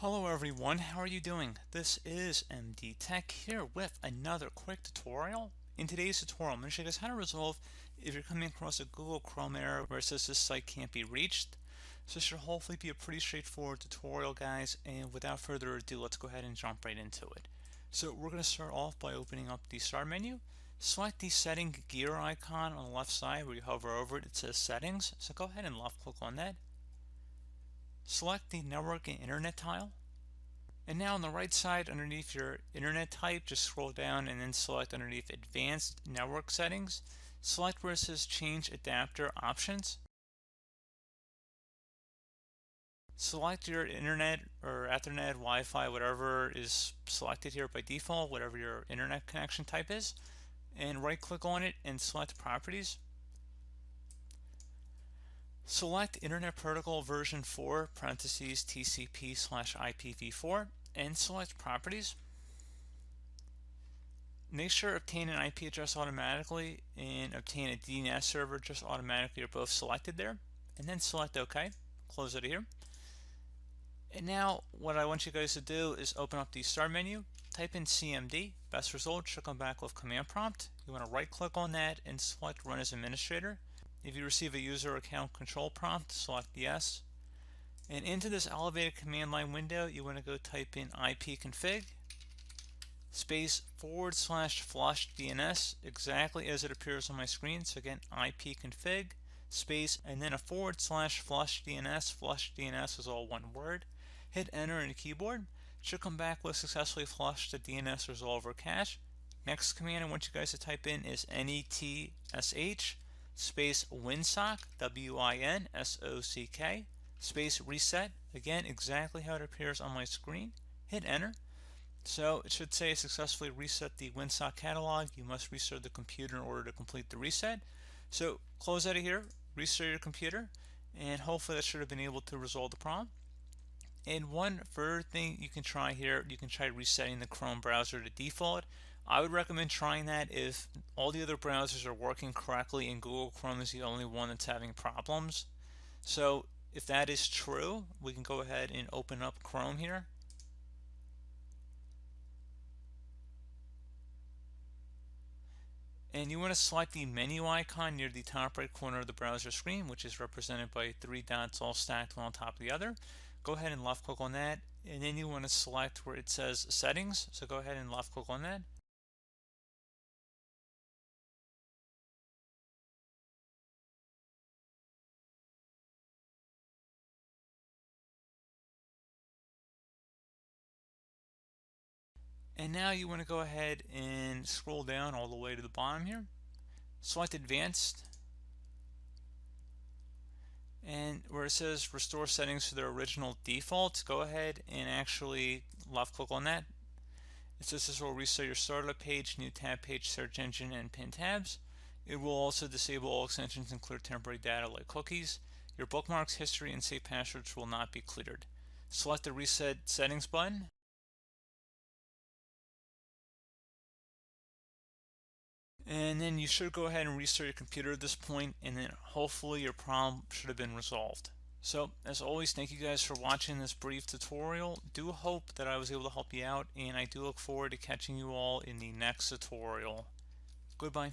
Hello everyone, how are you doing? This is MD Tech here with another quick tutorial. In today's tutorial, I'm going to show you guys how to resolve if you're coming across a Google Chrome error where it says this site can't be reached. So this should hopefully be a pretty straightforward tutorial, guys, and without further ado, let's go ahead and jump right into it. So we're going to start off by opening up the Start menu. Select the setting gear icon on the left side where you hover over it. It says Settings, so go ahead and left click on that. Select the Network and Internet tile. And now on the right side underneath your internet type, just scroll down and then select underneath Advanced Network Settings. Select where it says Change Adapter Options. Select your internet or Ethernet, Wi-Fi, whatever is selected here by default, whatever your internet connection type is, and right click on it and select Properties. Select Internet Protocol version 4 parentheses TCP/IPv4 and select Properties. Make sure obtain an IP address automatically and obtain a DNS server just automatically are both selected there, and then select OK. Close it here. And now what I want you guys to do is open up the Start menu, type in CMD. Best result should come back with Command Prompt. You want to right click on that and select Run as Administrator. If you receive a user account control prompt, select Yes. And into this elevated command line window, you want to go type in ipconfig space /flush DNS, exactly as it appears on my screen. So again, ipconfig space and then a /flush DNS. Flush DNS is all one word. Hit enter on the keyboard. It should come back with successfully flushed the DNS resolver cache. Next command I want you guys to type in is netsh space winsock, WINSOCK, space reset. Again, exactly how it appears on my screen. Hit enter. So it should say successfully reset the WinSock catalog. You must restart the computer in order to complete the reset. So close out of here, restart your computer, and hopefully that should have been able to resolve the problem. And one further thing you can try here, you can try resetting the Chrome browser to default. I would recommend trying that if all the other browsers are working correctly and Google Chrome is the only one that's having problems. So if that is true, we can go ahead and open up Chrome here. And you want to select the menu icon near the top right corner of the browser screen, which is represented by 3 dots all stacked one on top of the other. Go ahead and left click on that, and then you want to select where it says Settings. So go ahead and left click on that. And now you want to go ahead and scroll down all the way to the bottom here. Select Advanced. And where it says Restore Settings to their original default, go ahead and actually left click on that. It says this will reset your startup page, new tab page, search engine, and pin tabs. It will also disable all extensions and clear temporary data like cookies. Your bookmarks, history, and saved passwords will not be cleared. Select the Reset Settings button. And then you should go ahead and restart your computer at this point, and then hopefully your problem should have been resolved. So as always, thank you guys for watching this brief tutorial. Do hope that I was able to help you out, and I do look forward to catching you all in the next tutorial. Goodbye.